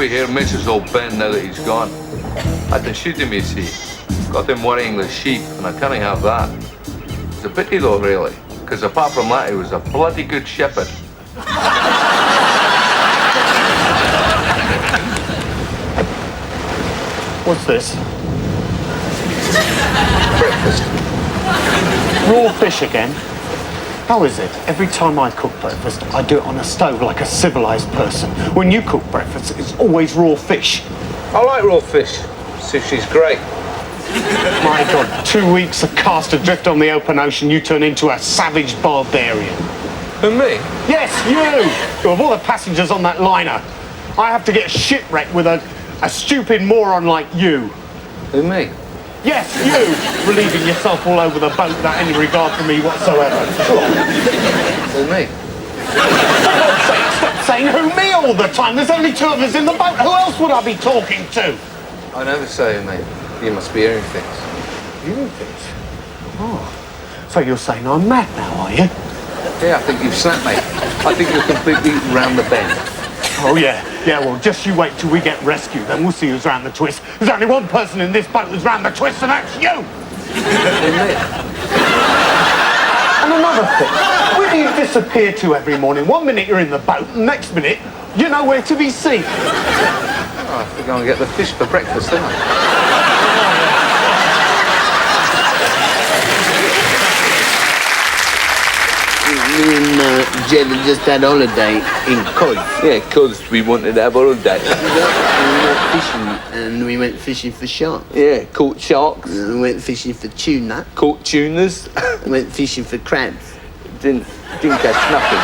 be here misses old Ben now that he's gone. I had to shoot him, you see. Got him worrying the sheep, and I can't have that. It's a pity though, really, because apart from that, he was a bloody good shepherd. What's this? Breakfast. Raw fish again? How is it? Every time I cook breakfast, I do it on a stove like a civilized person. When you cook breakfast, it's always raw fish. I like raw fish. Sushi's great. My God, 2 weeks of cast adrift on the open ocean, you turn into a savage barbarian. Who, me? Yes, you! Of all the passengers on that liner, I have to get shipwrecked with a stupid moron like you. Who, me? Yes, you! Relieving yourself all over the boat without any regard for me whatsoever. Who, me? Stop saying who me all the time. There's only 2 of us in the boat. Who else would I be talking to? I never say who, mate. You must be hearing things. Hearing things? Oh. So you're saying I'm mad now, are you? Yeah, I think you've snapped, mate. I think you're completely round the bend. Oh, yeah. Yeah, well, just you wait till we get rescued, then we'll see who's round the twist. There's only one person in this boat who's round the twist, and that's you! And another thing, where do you disappear to every morning? 1 minute you're in the boat, and next minute you're nowhere to be seen. Oh, I have to go and get the fish for breakfast, don't I? Me and Jed just had holiday in Cod. Yeah, because we wanted to have a holiday. We went fishing and we went fishing for sharks. Yeah, caught sharks. We went fishing for tuna. Caught tunas. Went fishing for crabs. Didn't catch nothing.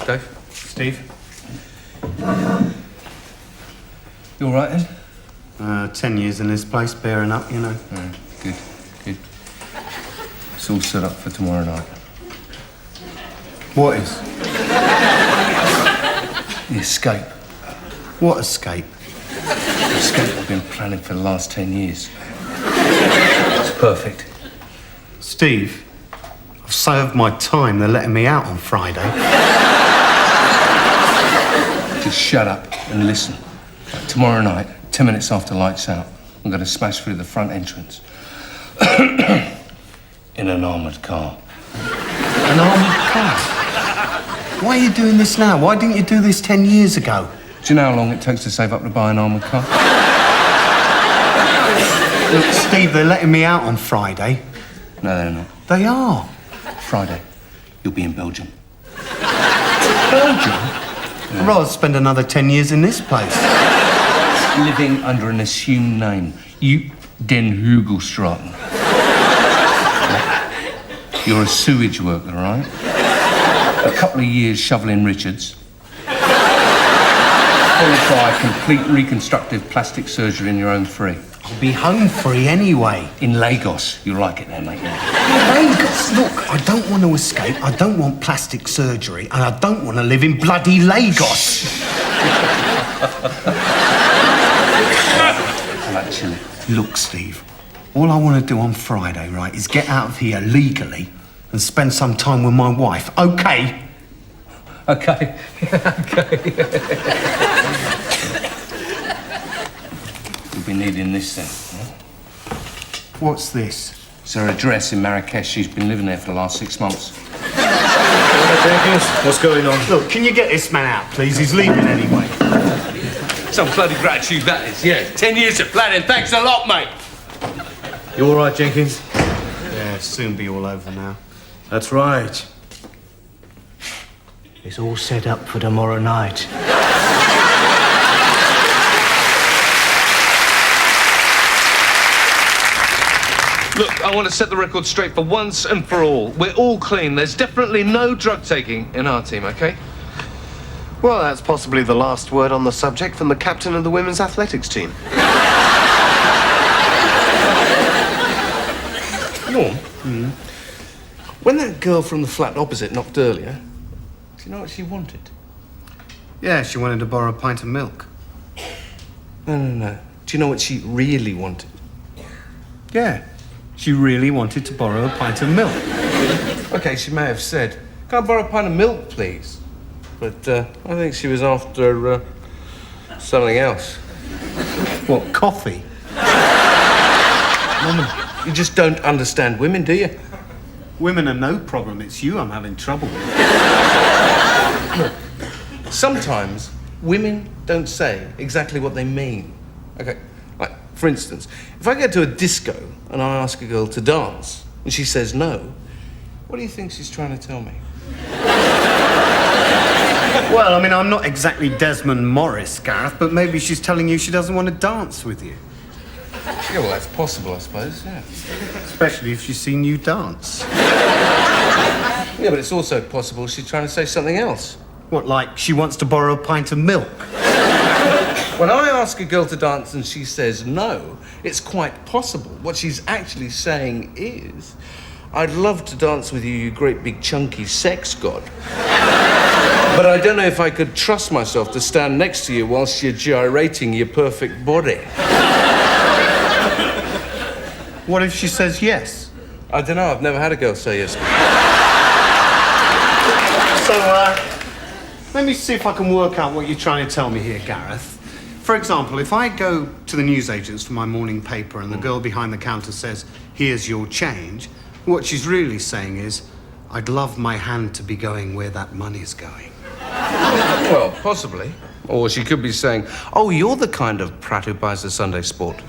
Dave? Steve? You all right, then? 10 years in this place, bearing up, you know. Good. It's all set up for tomorrow night. What is? The escape. What escape? The escape I've been planning for the last 10 years. It's perfect. Steve, I've served my time. They're letting me out on Friday. Just shut up and listen. Tomorrow night, 10 minutes after lights out, I'm going to smash through the front entrance. In an armoured car. An armoured car? Why are you doing this now? Why didn't you do this 10 years ago? Do you know how long it takes to save up to buy an armoured car? Look, Steve, they're letting me out on Friday. No, they're not. They are. Friday, you'll be in Belgium. Belgium? Yeah. I'd rather spend another 10 years in this place. Living under an assumed name. You Den Hugelstraten. You're a sewage worker, right? A couple of years shoveling Richards. Followed by complete reconstructive plastic surgery in your own free. I'll be home free anyway. In Lagos. You'll like it there, mate. Lagos? Look, I don't want to escape. I don't want plastic surgery. And I don't want to live in bloody Lagos. Actually. Look, Steve, all I want to do on Friday, right, is get out of here legally and spend some time with my wife, okay? Okay. You'll be needing this then. Yeah? What's this? It's her address in Marrakesh. She's been living there for the last 6 months. What's going on? Look, can you get this man out, please? He's leaving anyway. Some bloody gratitude that is, yeah. 10 years of planning, thanks a lot, mate. You all right, Jenkins? Yeah, soon be all over now. That's right. It's all set up for tomorrow night. Look, I want to set the record straight for once and for all. We're all clean. There's definitely no drug taking in our team, okay? Well, that's possibly the last word on the subject from the captain of the women's athletics team. Norm? When that girl from the flat opposite knocked earlier, do you know what she wanted? Yeah, she wanted to borrow a pint of milk. No. Do you know what she really wanted? Yeah. She really wanted to borrow a pint of milk. Okay, she may have said, "Can I borrow a pint of milk, please?" But I think she was after something else. What, coffee? Woman, you just don't understand women, do you? Women are no problem. It's you I'm having trouble with. Sometimes women don't say exactly what they mean. Okay, like, for instance, if I get to a disco and I ask a girl to dance and she says no, what do you think she's trying to tell me? Well, I mean, I'm not exactly Desmond Morris, Gareth, but maybe she's telling you she doesn't want to dance with you. Yeah, well, that's possible, I suppose, yeah. Especially if she's seen you dance. Yeah, but it's also possible she's trying to say something else. What, like she wants to borrow a pint of milk? When I ask a girl to dance and she says no, it's quite possible. What she's actually saying is, "I'd love to dance with you, you great big chunky sex god. But I don't know if I could trust myself to stand next to you whilst you're gyrating your perfect body." What if she says yes? I don't know, I've never had a girl say yes. So, let me see if I can work out what you're trying to tell me here, Gareth. For example, if I go to the newsagents for my morning paper and the girl behind the counter says, "Here's your change," what she's really saying is, "I'd love my hand to be going where that money's going." Well, possibly. Or she could be saying, "Oh, you're the kind of prat who buys the Sunday Sport."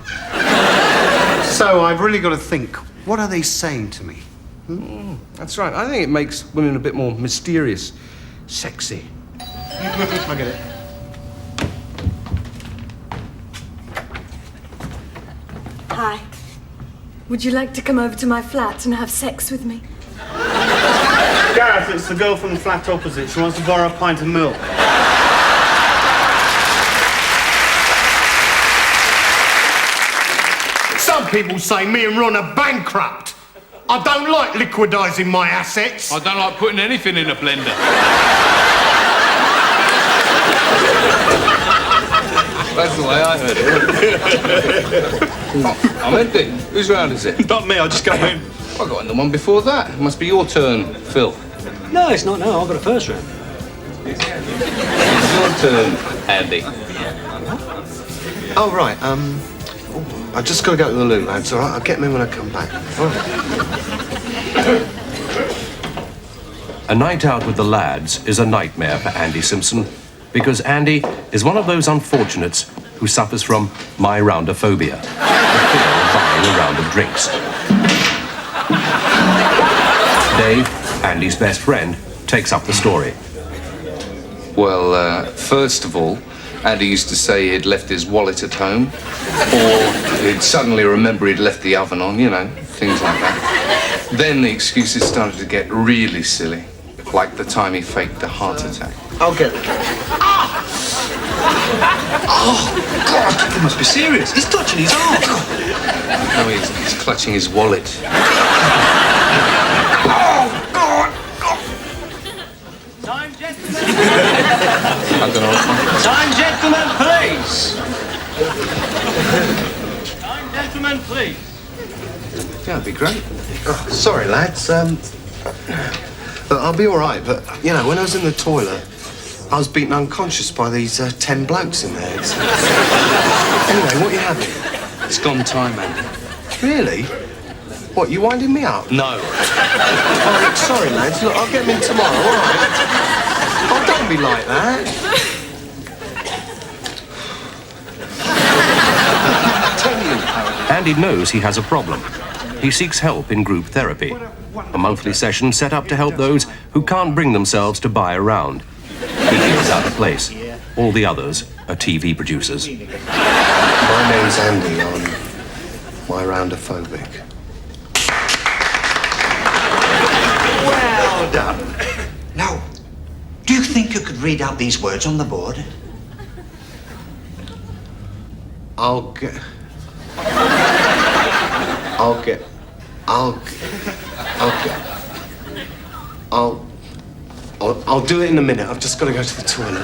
So I've really got to think, what are they saying to me? That's right. I think it makes women a bit more mysterious, sexy. I get it. Hi. Would you like to come over to my flat and have sex with me? Gareth, it's the girl from the flat opposite. She wants to borrow a pint of milk. Some people say me and Ron are bankrupt. I don't like liquidising my assets. I don't like putting anything in a blender. That's the way I heard it. I'm empty. Whose round is it? Not me, I just come in. I got in the one before that. It must be your turn, Phil. No, it's not. No, I've got a first round. It's your turn, Andy. Oh, right, I just got to go to the loo, lads, all right? I'll get me when I come back. All right. A night out with the lads is a nightmare for Andy Simpson because Andy is one of those unfortunates who suffers from my-roundophobia, the fear of buying a round of drinks. Dave, Andy's best friend, takes up the story. Well, first of all, Andy used to say he'd left his wallet at home, or he'd suddenly remember he'd left the oven on, you know, things like that. Then the excuses started to get really silly, like the time he faked a heart attack. I'll get it. Oh, God, he must be serious. He's touching his arm. No, he's clutching his wallet. Time, gentlemen. I don't know. Time, gentlemen, please. Time, gentlemen, please. Yeah, that'd be great. Oh, sorry, lads. Look, I'll be all right, but, you know, when I was in the toilet, I was beaten unconscious by these 10 blokes in there. Anyway, what are you having? It's gone time, Andy. Really? What, you winding me up? No. Oh, look, sorry, lads. Look, I'll get them in tomorrow, all right? Oh, don't be like that. Andy knows he has a problem. He seeks help in group therapy, a monthly session set up to help those who can't bring themselves to buy a round. He feels out of place. All the others are TV producers. My name's Andy. I'm my-roundophobic. Well done. Now, do you think you could read out these words on the board? I'll do it in a minute. I've just got to go to the toilet.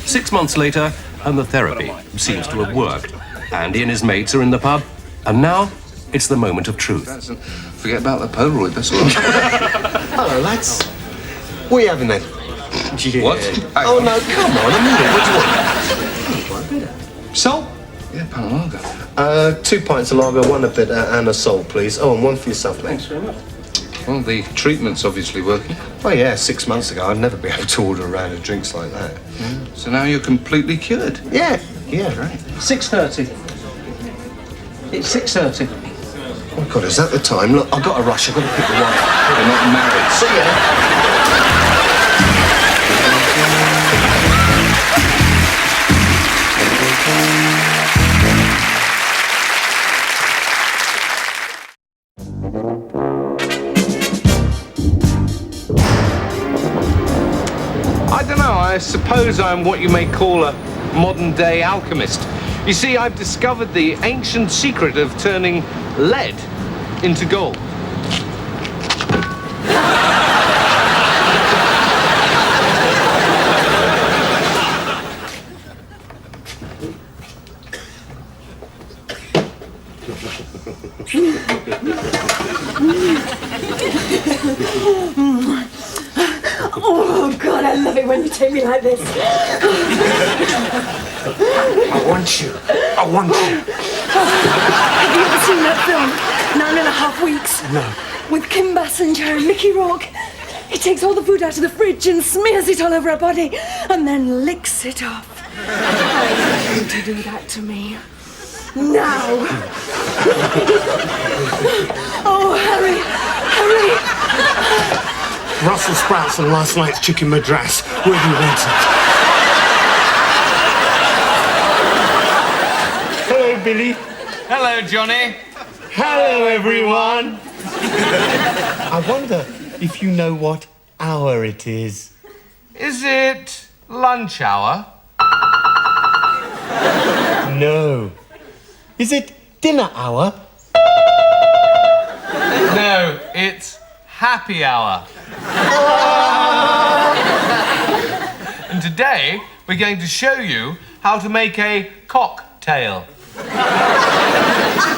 6 months later, and the therapy seems to have worked. Andy and his mates are in the pub, and now it's the moment of truth. Forget about the Polaroid, that's all right. Hello, lads. What are you having then? Yeah. What? Oh, no, come on, a minute. What do you want? Salt? Yeah, pint of lager. 2 pints of lager, 1 a bitter, and a salt, please. Oh, and 1 for yourself, mate. Thanks very much. Well, the treatment's obviously working. Oh, yeah, 6 months ago, I'd never be able to order a round of drinks like that. So now you're completely cured. Yeah. Right. 6:30. It's 6:30. Oh, God, is that the time? Look, I've got to rush. I've got to pick the wife. You're not married. See ya. I don't know, I suppose I'm what you may call a modern-day alchemist. You see, I've discovered the ancient secret of turning lead into gold. Oh, God, I love it when you take me like this. I want you. I want you. Have you ever seen that film, 9.5 Weeks? No. With Kim Basinger and Mickey Rourke. He takes all the food out of the fridge and smears it all over her body and then licks it off. I want you to do that to me. Now. Oh, hurry, hurry. Brussels sprouts and last night's chicken madras. Where do you want it? Hello, Billy. Hello, Johnny. Hello, everyone. I wonder if you know what hour it is. Is it lunch hour? No. Is it dinner hour? No, it's happy hour. And today, we're going to show you how to make a cocktail.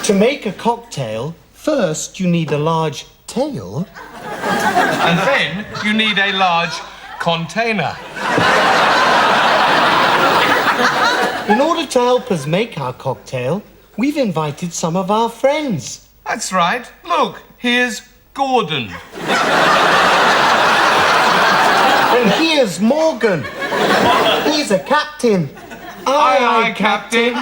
To make a cocktail, first you need a large tail. And then you need a large container. In order to help us make our cocktail, we've invited some of our friends. That's right. Look, here's Gordon. And here's Morgan. He's a captain. Aye, Captain.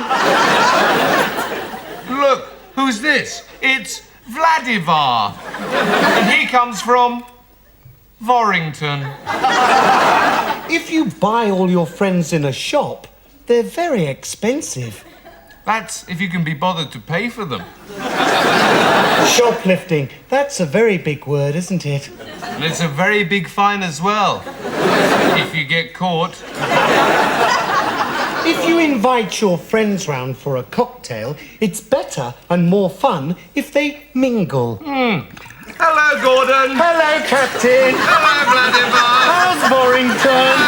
Look, who's this? It's Vladivar. And he comes from Vorrington. If you buy all your friends in a shop, they're very expensive. That's if you can be bothered to pay for them. Shoplifting, that's a very big word, isn't it? And it's a very big fine as well, if you get caught. If you invite your friends round for a cocktail, it's better and more fun if they mingle. Hello, Gordon. Hello, Captain. Hello, Vladivar. How's Vorrington?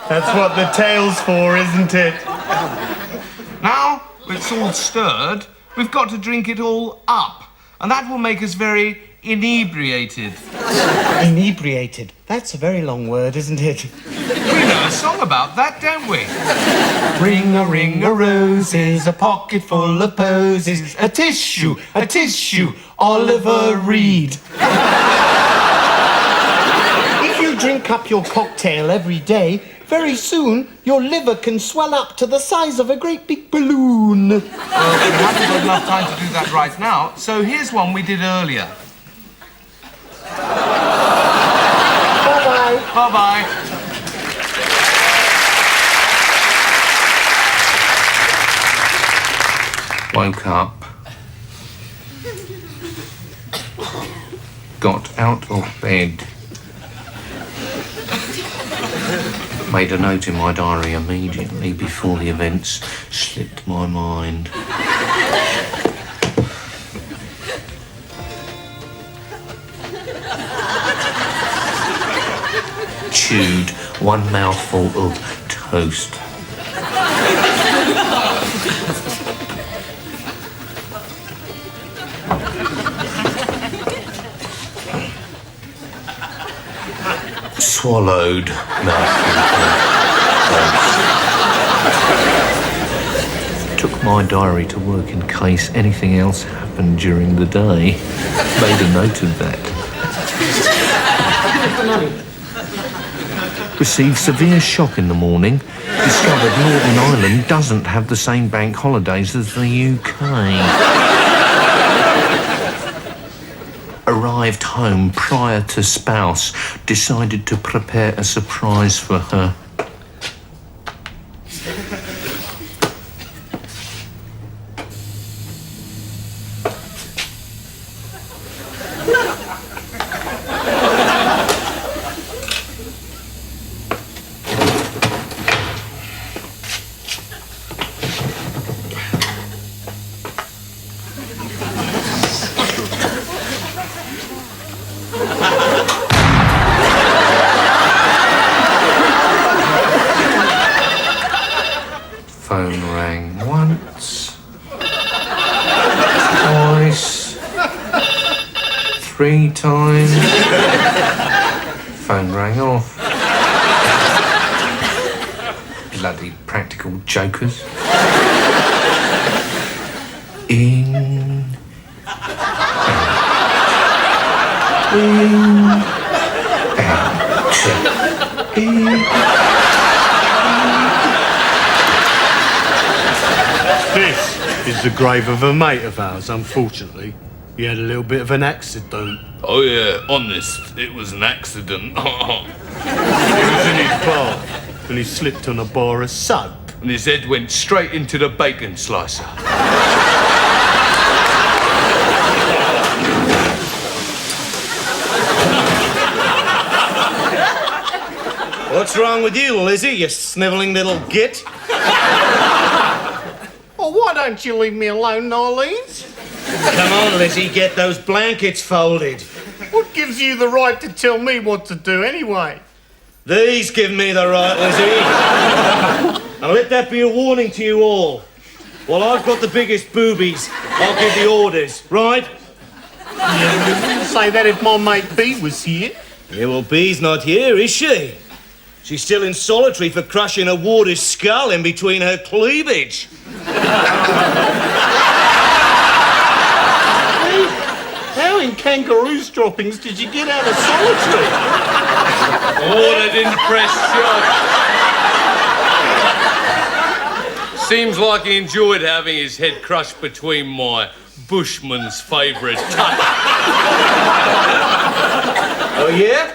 That's what the tail's for, isn't it? Now it's all stirred, we've got to drink it all up. And that will make us very inebriated. Inebriated. That's a very long word, isn't it? We know a song about that, don't we? Ring a roses, a pocket full of posies, a tissue, Oliver Reed. If you drink up your cocktail every day, very soon your liver can swell up to the size of a great big balloon. Well, we haven't got enough time to do that right now, so here's one we did earlier. Bye-bye. Bye-bye. Woke up. Got out of bed. Made a note in my diary immediately before the events slipped my mind. Chewed one mouthful of toast. swallowed. Took my diary to work in case anything else happened during the day. Made a note of that. Received severe shock in the morning. Discovered Northern Ireland doesn't have the same bank holidays as the UK. Arrived home prior to spouse. Decided to prepare a surprise for her. Phone rang once, twice, 3 times. Phone rang off. Bloody practical jokers. In. Out. In. Out. In. This is the grave of a mate of ours, unfortunately. He had a little bit of an accident. Oh, yeah, honest, it was an accident. He was in his bath and he slipped on a bar of soap. And his head went straight into the bacon slicer. What's wrong with you, Lizzie, you snivelling little git? Oh, why don't you leave me alone, Narleens? Come on, Lizzie, get those blankets folded. What gives you the right to tell me what to do anyway? These give me the right, Lizzie. Now let that be a warning to you all. While I've got the biggest boobies, I'll give the orders, right? You wouldn't say that if my mate B was here. Yeah, well, B's not here, is she? She's still in solitary for crushing a warder's skull in between her cleavage. How in kangaroo's droppings did you get out of solitary? Oh, that didn't press shot. Seems like he enjoyed having his head crushed between my bushman's favourite touch. Oh, yeah?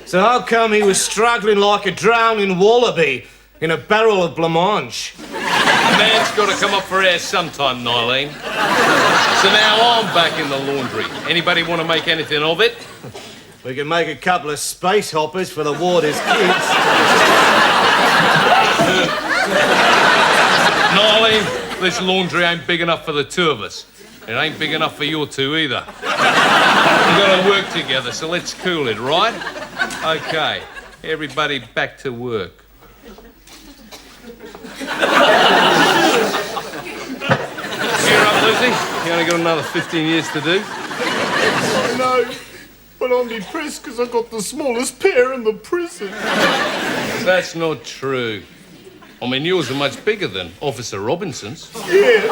So how come he was struggling like a drowning wallaby in a barrel of blancmange? A man's got to come up for air sometime, Nylene. So now I'm back in the laundry. Anybody want to make anything of it? We can make a couple of space hoppers for the warder's kids. Nylene, this laundry ain't big enough for the two of us. It ain't big enough for your two either. We've got to work together, so let's cool it, right? Okay, everybody back to work. Cheer up, Lizzie. You only got another 15 years to do. I know, but I'm depressed because I got the smallest pair in the prison. That's not true. I mean, yours are much bigger than Officer Robinson's. Yeah,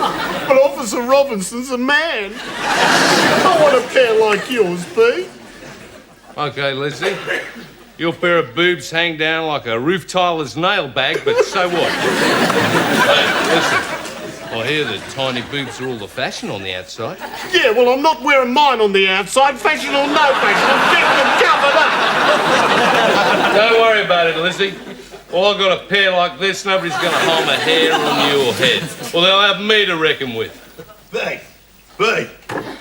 but Officer Robinson's a man. I want a pair like yours, B. Okay, Lizzie. Your pair of boobs hang down like a roof tiler's nail bag, but so what? Hey, listen. I hear that tiny boobs are all the fashion on the outside. Yeah, well, I'm not wearing mine on the outside, fashion or no fashion. I'm keeping them covered up. Don't worry about it, Lizzie. Well, I've got a pair like this, nobody's going to harm a hair on your head. Well, they'll have me to reckon with. B.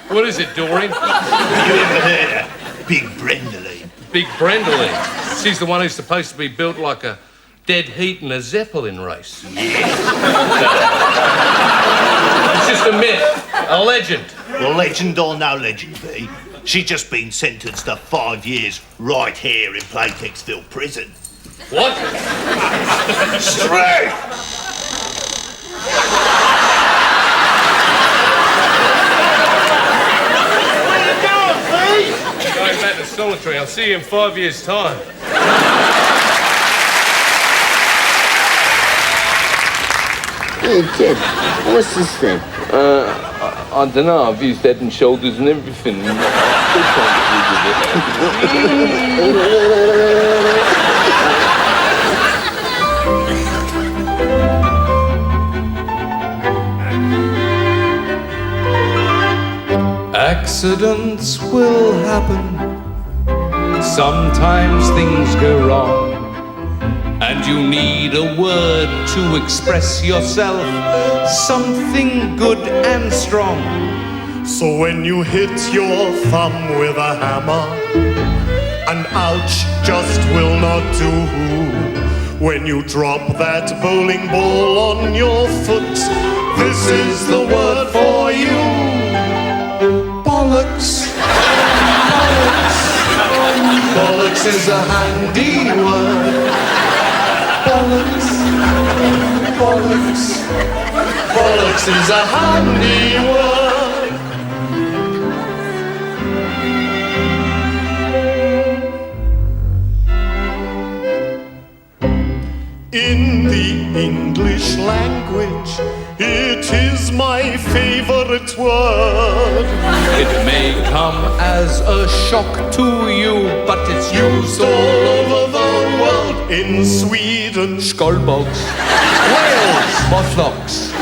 What is it, Doreen? You ever heard of Big Brendaline? Big Brendaline. She's the one who's supposed to be built like a dead heat in a Zeppelin race. Yeah. It's just a myth, a legend. Well, legend or no legend, B, she's just been sentenced to 5 years right here in Playtexville prison. What? Straight! Going back to solitary. I'll see you in 5 years' time. Hey, Ted, what's this then? I don't know. I've used Head and Shoulders and everything. Accidents will happen. Sometimes things go wrong, and you need a word to express yourself, something good and strong. So when you hit your thumb with a hammer, an ouch just will not do. When you drop that bowling ball on your foot, this is the word for you. Bollocks. Bollocks. Bollocks is a handy word. Bollocks. Bollocks. Bollocks is a handy word. In the English language, it is my favorite word. It may come as a shock to you, but it's used all over the world. In Sweden, Skolbogs. Wales, Motlocks.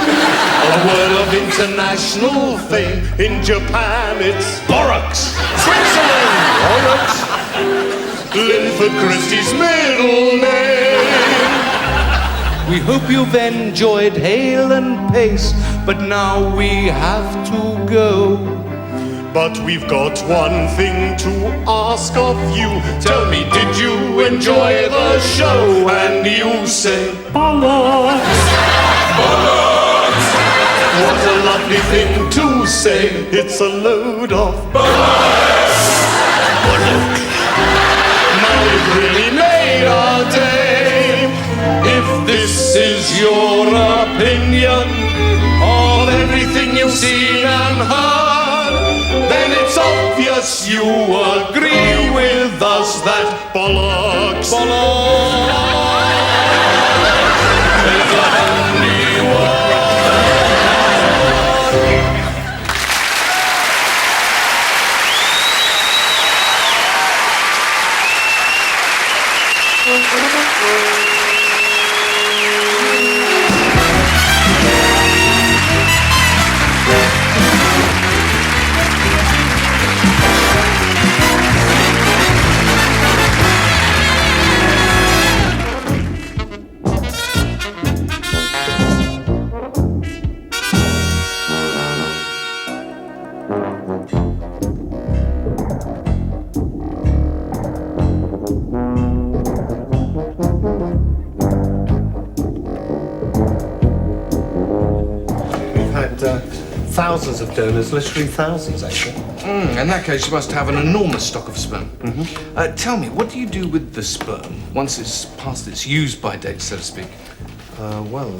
a word of international fame. In Japan, it's Bollocks. Switzerland, Bollocks. Linford Christie's middle name. We hope you've enjoyed Hale and Pace, but now we have to go. But we've got one thing to ask of you. Tell me, did you enjoy the show? And you say, bollocks. Bollocks. What a lovely thing to say. It's a load of bollocks. Bollocks. Now we've really made our day. If this is your opinion of everything you've seen and heard, then it's obvious you agree with us that bollocks, bollocks is a handy word. Thousands of donors, literally thousands, actually. In that case, you must have an enormous stock of sperm. Tell me, what do you do with the sperm once it's past its use-by date, so to speak? Well,